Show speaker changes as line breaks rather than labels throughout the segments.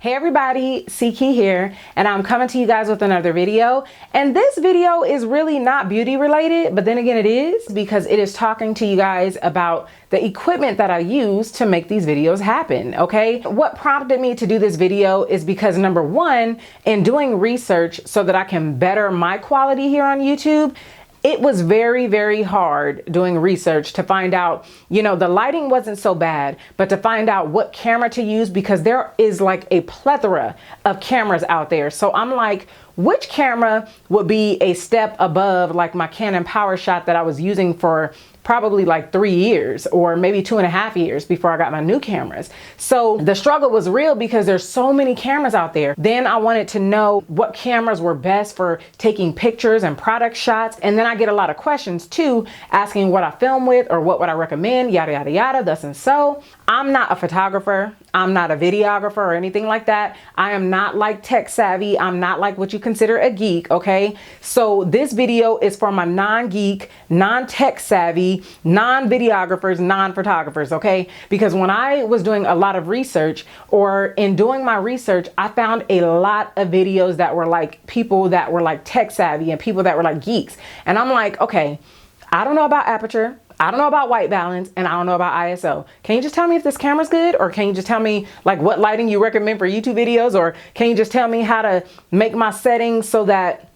Hey everybody, C-Key here, and I'm coming to you guys with another video. And this video is really not beauty related, but then again it is, because it is talking to you guys about the equipment that I use to make these videos happen, okay? What prompted me to do this video is because number one, in doing research so that I can better my quality here on YouTube, it was very, very hard doing research to find out, you know, the lighting wasn't so bad, but to find out what camera to use, because there is like a plethora of cameras out there. So I'm like, which camera would be a step above like my Canon PowerShot that I was using for probably like 3 years or maybe 2.5 years before I got my new cameras. So the struggle was real because there's so many cameras out there. Then I wanted to know what cameras were best for taking pictures and product shots. And then I get a lot of questions too, asking what I film with or what would I recommend, yada, yada, yada, thus and so. I'm not a photographer. I'm not a videographer or anything like that. I am not like tech savvy. I'm not like what you consider a geek, okay? So this video is for my non-geek, non-tech savvy, non-videographers, non-photographers, okay? Because when I was doing a lot of research, or in doing my research, I found a lot of videos that were like people that were like tech savvy and people that were like geeks. And I'm like, okay, I don't know about aperture, I don't know about white balance, and I don't know about ISO. Can you just tell me if this camera's good? Or can you just tell me like what lighting you recommend for YouTube videos? Or can you just tell me how to make my settings so that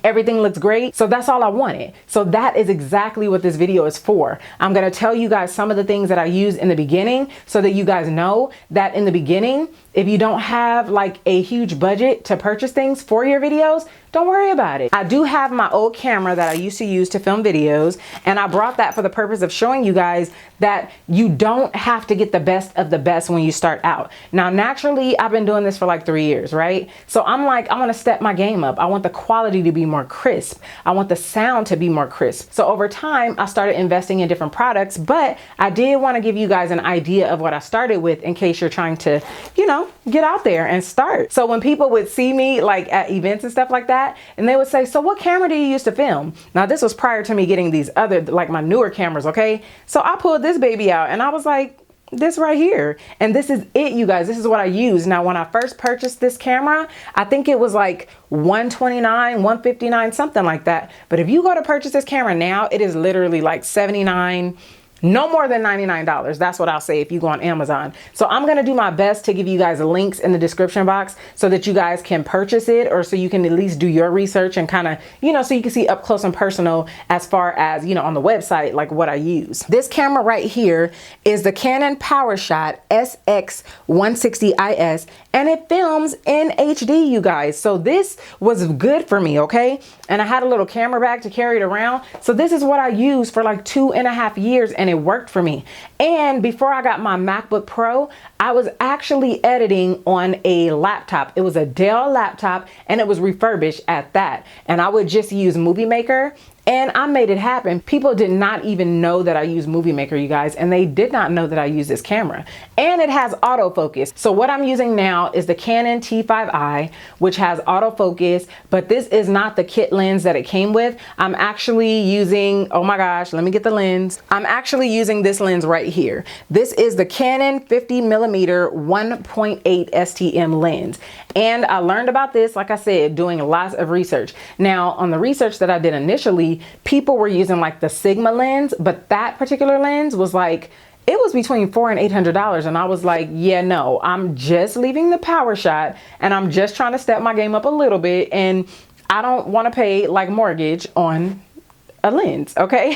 everything looks great? So that's all I wanted. So that is exactly what this video is for. I'm going to tell you guys some of the things that I use in the beginning so that you guys know that in the beginning, if you don't have like a huge budget to purchase things for your videos, don't worry about it. I do have my old camera that I used to use to film videos, and I brought that for the purpose of showing you guys that you don't have to get the best of the best when you start out. Now, naturally, I've been doing this for like 3 years, right? So I'm like, I want to step my game up. I want the quality to be more crisp. I want the sound to be more crisp. So over time, I started investing in different products, but I did want to give you guys an idea of what I started with in case you're trying to, you know, get out there and start. So when people would see me like at events and stuff like that, and they would say, so what camera do you use to film? Now this was prior to me getting these other, like my newer cameras, okay? So I pulled this baby out and I was like, this right here. And this is it, you guys. This is what I use. Now, when I first purchased this camera, I think it was like $129, $159, something like that. But if you go to purchase this camera now, it is literally like $79, no more than $99. That's what I'll say if you go on Amazon. So I'm going to do my best to give you guys links in the description box so that you guys can purchase it, or so you can at least do your research and kind of, you know, so you can see up close and personal as far as, you know, on the website, like what I use. This camera right here is the Canon PowerShot SX160IS, and it films in HD, you guys. So this was good for me, okay? And I had a little camera bag to carry it around. So this is what I used for like 2.5 years, and it worked for me. And before I got my MacBook Pro, I was actually editing on a laptop. It was a Dell laptop, and it was refurbished at that. And I would just use Movie Maker, and I made it happen. People did not even know that I use Movie Maker, you guys, and they did not know that I use this camera. And it has autofocus. So what I'm using now is the Canon T5i, which has autofocus, but this is not the kit lens that it came with. I'm actually using, oh my gosh, let me get the lens. I'm actually using this lens right here. This is the Canon 50mm 1.8 STM lens. And I learned about this, like I said, doing lots of research. Now, on the research that I did initially, people were using like the Sigma lens, but that particular lens was like, it was between $400 and $800. And I was like, yeah, no, I'm just leaving the PowerShot and I'm just trying to step my game up a little bit. And I don't want to pay like mortgage on a lens, okay?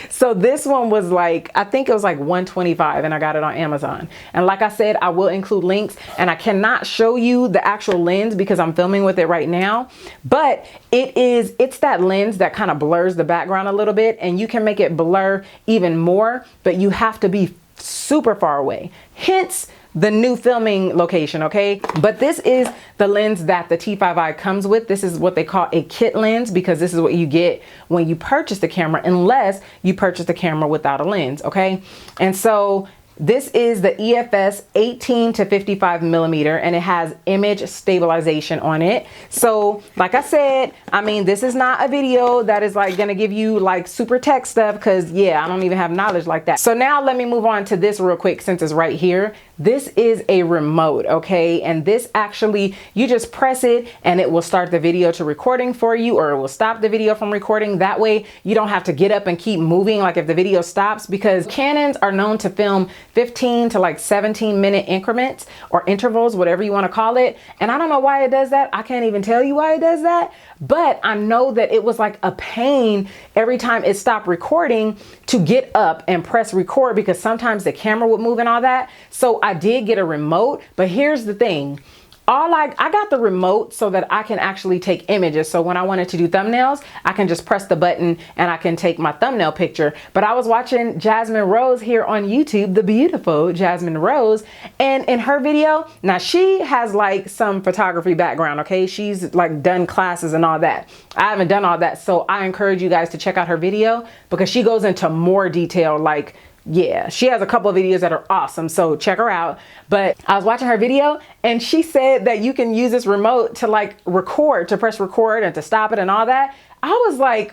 So this one was like, I think it was like $125, and I got it on Amazon. And like I said, I will include links, and I cannot show you the actual lens because I'm filming with it right now, but it's that lens that kind of blurs the background a little bit, and you can make it blur even more, but you have to be super far away. Hence the new filming location, okay? But this is the lens that the T5i comes with. This is what they call a kit lens, because this is what you get when you purchase the camera, unless you purchase the camera without a lens, okay? And so This is the EFS 18 to 55 millimeter, and it has image stabilization on it. So like I said, I mean, this is not a video that is like gonna give you like super tech stuff, because yeah, I don't even have knowledge like that. So now let me move on to this real quick since it's right here. This is a remote, okay? And this actually, you just press it and it will start the video to recording for you, or it will stop the video from recording. That way you don't have to get up and keep moving like if the video stops, because Canons are known to film 15 to like 17-minute increments or intervals, whatever you want to call it. And I don't know why it does that. I can't even tell you why it does that, but I know that it was like a pain every time it stopped recording to get up and press record, because sometimes the camera would move and all that. So I did get a remote, but here's the thing. I got the remote so that I can actually take images. So when I wanted to do thumbnails, I can just press the button and I can take my thumbnail picture. But I was watching Jasmine Rose here on YouTube, the beautiful Jasmine Rose, and in her video, now she has like some photography background, okay? She's like done classes and all that. I haven't done all that. So I encourage you guys to check out her video, because she goes into more detail. Like, yeah, she has a couple of videos that are awesome, so check her out. But I was watching her video and she said that you can use this remote to like record, to press record and to stop it and all that. I was like,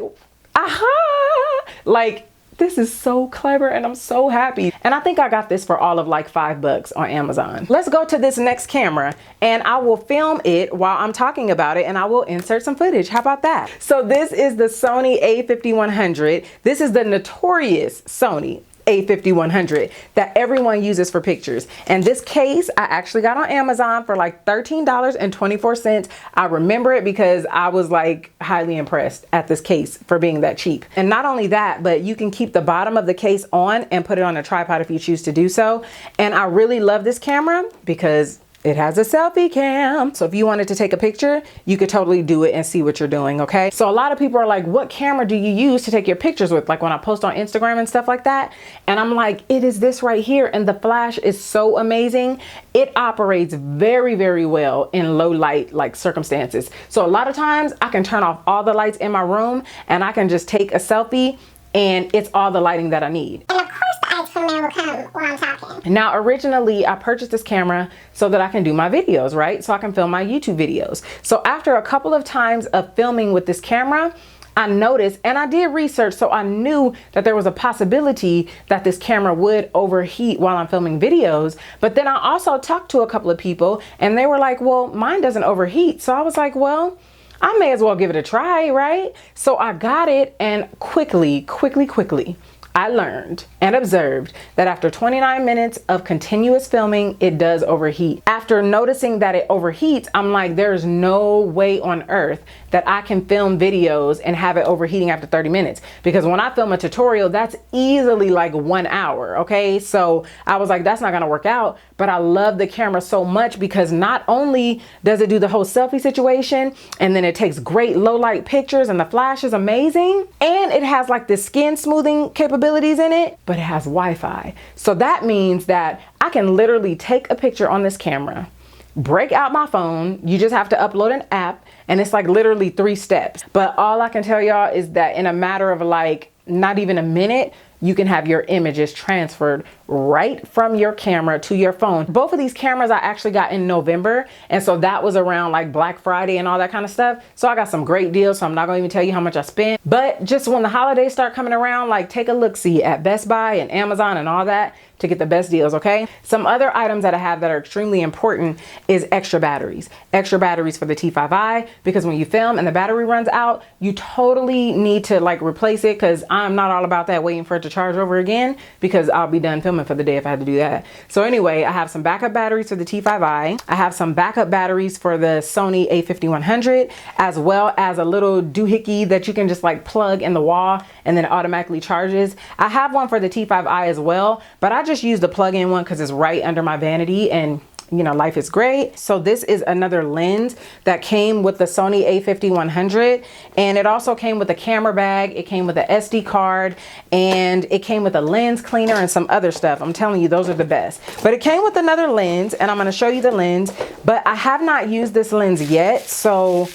aha, like this is so clever and I'm so happy. And I think I got this for all of like $5 on Amazon. Let's go to this next camera and I will film it while I'm talking about it, and I will insert some footage. How about that? So this is the Sony a5100. This is the notorious Sony a5100 that everyone uses for pictures. And this case I actually got on Amazon for like $13.24. I remember it because I was like highly impressed at this case for being that cheap. And not only that, but you can keep the bottom of the case on and put it on a tripod if you choose to do so. And I really love this camera because it has a selfie cam. So if you wanted to take a picture, you could totally do it and see what you're doing, okay? So a lot of people are like, what camera do you use to take your pictures with? Like when I post on Instagram and stuff like that. And I'm like, it is this right here. And the flash is so amazing. It operates very, very well in low light like circumstances. So a lot of times I can turn off all the lights in my room and I can just take a selfie and it's all the lighting that I need.
And of course the iPhone will come while I'm talking.
Now, originally I purchased this camera so that I can do my videos, right? So I can film my YouTube videos. So after a couple of times of filming with this camera, I noticed, and I did research, so I knew that there was a possibility that this camera would overheat while I'm filming videos. But then I also talked to a couple of people and they were like, well, mine doesn't overheat. So I was like, well, I may as well give it a try, right? So I got it, and quickly, I learned and observed that after 29 minutes of continuous filming, it does overheat. After noticing that it overheats, I'm like, there's no way on earth that I can film videos and have it overheating after 30 minutes. Because when I film a tutorial, that's easily like 1 hour, okay? So I was like, that's not gonna work out. But I love the camera so much because not only does it do the whole selfie situation, and then it takes great low light pictures and the flash is amazing, and it has like this skin smoothing capabilities in it, but it has Wi-Fi. So that means that I can literally take a picture on this camera, break out my phone. You just have to upload an app, and it's like literally 3 steps. But all I can tell y'all is that in a matter of like not even a minute, you can have your images transferred right from your camera to your phone. Both of these cameras I actually got in November, and so that was around like Black Friday and all that kind of stuff. So I got some great deals, so I'm not gonna even tell you how much I spent. But just when the holidays start coming around, like take a look-see at Best Buy and Amazon and all that to get the best deals, okay? Some other items that I have that are extremely important is extra batteries. Extra batteries for the T5i, because when you film and the battery runs out, you totally need to like replace it, because I'm not all about that waiting for it to charge over again, because I'll be done filming for the day if I had to do that. So anyway, I have some backup batteries for the T5i. I have some backup batteries for the Sony a5100, as well as a little doohickey that you can just like plug in the wall and then it automatically charges. I have one for the T5i as well, but I just use the plug-in one because it's right under my vanity, and you know, life is great. So this is another lens that came with the Sony a5100, and it also came with a camera bag. It came with an SD card, and it came with a lens cleaner and some other stuff. I'm telling you, those are the best. But it came with another lens, and I'm going to show you the lens, but I have not used this lens yet. So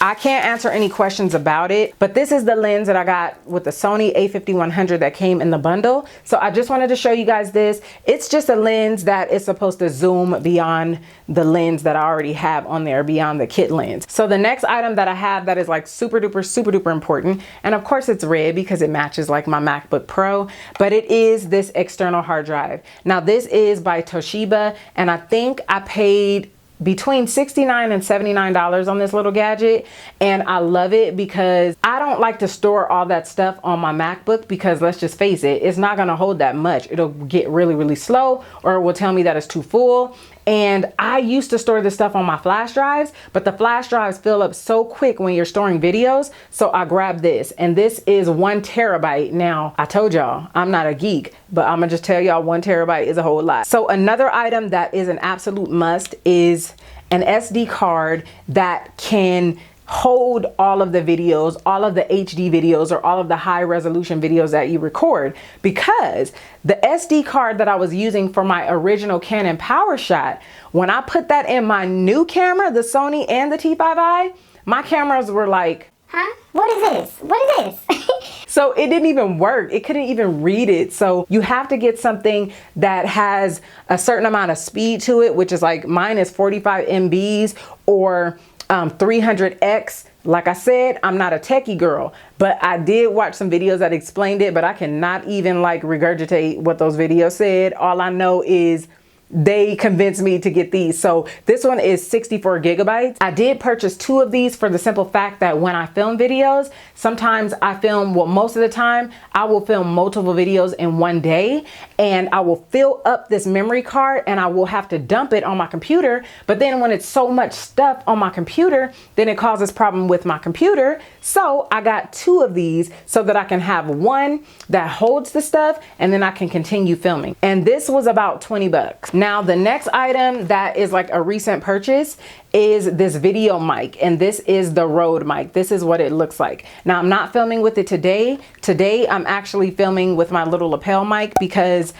I can't answer any questions about it, but this is the lens that I got with the Sony a5100 that came in the bundle. So I just wanted to show you guys this. It's just a lens that is supposed to zoom beyond the lens that I already have on there, beyond the kit lens. So the next item that I have that is like super duper important, and of course it's red because it matches like my MacBook Pro, but it is this external hard drive. Now this is by Toshiba, and I think I paid between $69 and $79 on this little gadget, and I love it because I don't like to store all that stuff on my MacBook because let's just face it, it's not gonna hold that much. It'll get really slow, or it will tell me that it's too full. And I used to store this stuff on my flash drives, but the flash drives fill up so quick when you're storing videos. So I grabbed this, and this is 1 terabyte. Now, I told y'all, I'm not a geek, but I'm gonna just tell y'all 1 terabyte is a whole lot. So another item that is an absolute must is an SD card that can hold all of the videos, all of the HD videos, or all of the high resolution videos that you record, because the SD card that I was using for my original Canon PowerShot, when I put that in my new camera, the Sony and the T5i, my cameras were like,
huh? What is this? What is this?
so it didn't even work. It couldn't even read it. So you have to get something that has a certain amount of speed to it, which is like mine is 45 MBs or 300x. Like I said, I'm not a techie girl, but I did watch some videos that explained it, but I cannot even like regurgitate what those videos said. All I know is they convinced me to get these. So this one is 64 gigabytes. I did purchase 2 of these for the simple fact that when I film videos, sometimes I film, well, most of the time I will film multiple videos in one day, and I will fill up this memory card and I will have to dump it on my computer. But then when it's so much stuff on my computer, then it causes problem with my computer. So I got 2 of these so that I can have one that holds the stuff and then I can continue filming. And this was about 20 bucks. Now the next item that is like a recent purchase is this video mic, and this is the Rode mic. This is what it looks like. Now I'm not filming with it today. Today I'm actually filming with my little lapel mic because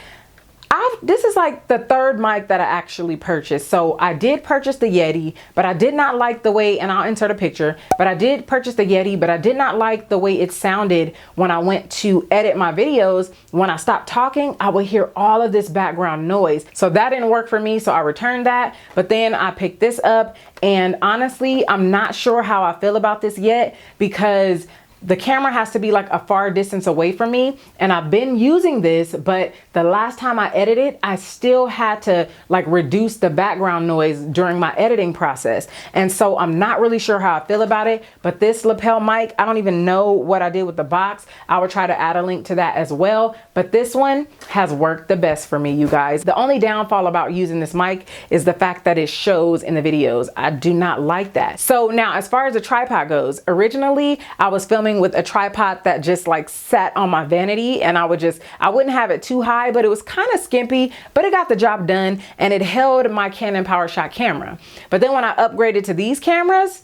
this is like the 3rd mic that I actually purchased. So I did purchase the Yeti, but I did not like the way, and I'll insert a picture, but I did purchase the Yeti, but I did not like the way it sounded when I went to edit my videos. When I stopped talking, I would hear all of this background noise. So that didn't work for me, so I returned that. But then I picked this up, and honestly, I'm not sure how I feel about this yet because the camera has to be like a far distance away from me, and I've been using this, but the last time I edited, I still had to like reduce the background noise during my editing process. And so I'm not really sure how I feel about it, but this lapel mic, I don't even know what I did with the box. I will try to add a link to that as well, but this one has worked the best for me, you guys. The only downfall about using this mic is the fact that it shows in the videos. I do not like that. So now as far as the tripod goes, originally I was filming with a tripod that just like sat on my vanity, and I wouldn't have it too high, but it was kind of skimpy, but it got the job done, and it held my Canon PowerShot camera. But then when I upgraded to these cameras,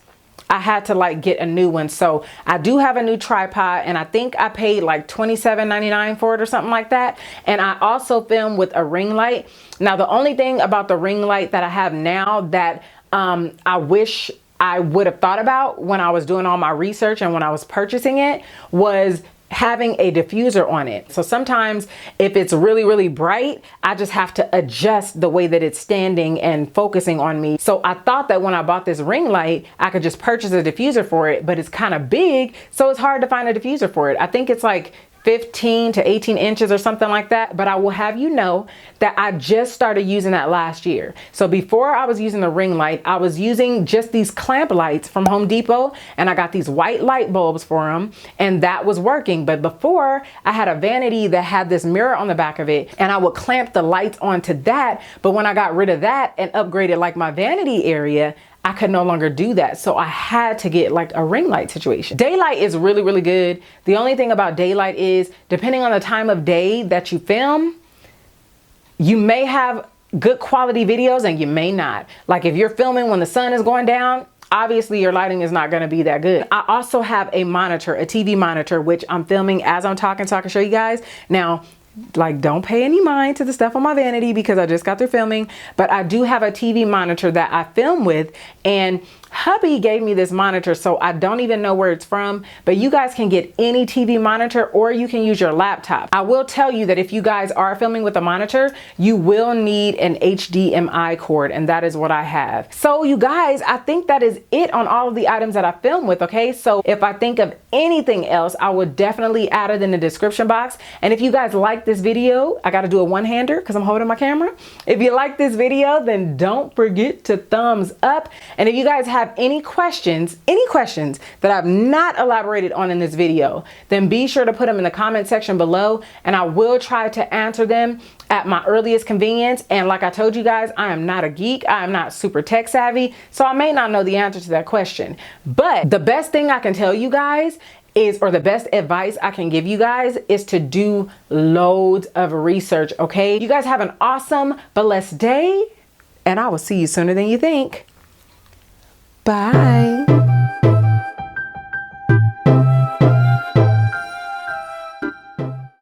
I had to like get a new one. So I do have a new tripod, and I think I paid like $27.99 for it or something like that. And I also film with a ring light. Now the only thing about the ring light that I have now that I wish I would have thought about when I was doing all my research and when I was purchasing it was having a diffuser on it. So sometimes if it's really bright, I just have to adjust the way that it's standing and focusing on me. So I thought that when I bought this ring light, I could just purchase a diffuser for it, but it's kind of big, so it's hard to find a diffuser for it. I think it's like 15 to 18 inches or something like that. But I will have you know that I just started using that last year. So before I was using the ring light, I was using just these clamp lights from Home Depot, and I got these white light bulbs for them, and that was working. But before, I had a vanity that had this mirror on the back of it, and I would clamp the lights onto that. But when I got rid of that and upgraded like my vanity area, I could no longer do that. So I had to get like a ring light situation. Daylight is really good. The only thing about daylight is, depending on the time of day that you film, you may have good quality videos and you may not. Like if you're filming when the sun is going down, obviously your lighting is not going to be that good. I also have a monitor, a TV monitor, which I'm filming as I'm talking so I can show you guys. Now, like, don't pay any mind to the stuff on my vanity because I just got through filming, but I do have a TV monitor that I film with, and Hubby gave me this monitor, so I don't even know where it's from, but you guys can get any TV monitor or you can use your laptop. I will tell you that if you guys are filming with a monitor, you will need an HDMI cord, and that is what I have. So you guys, I think that is it on all of the items that I film with, okay? So if I think of anything else, I would definitely add it in the description box. And if you guys like this video, I got to do a one-hander because I'm holding my camera. If you like this video, then don't forget to thumbs up. And if you guys have any questions that I've not elaborated on in this video, then be sure to put them in the comment section below, and I will try to answer them at my earliest convenience. And like I told you guys, I am not a geek. I am not super tech savvy, so I may not know the answer to that question. But the best thing I can tell you guys is, or the best advice I can give you guys is to do loads of research, okay? You guys have an awesome, blessed day, and I will see you sooner than you think. Bye.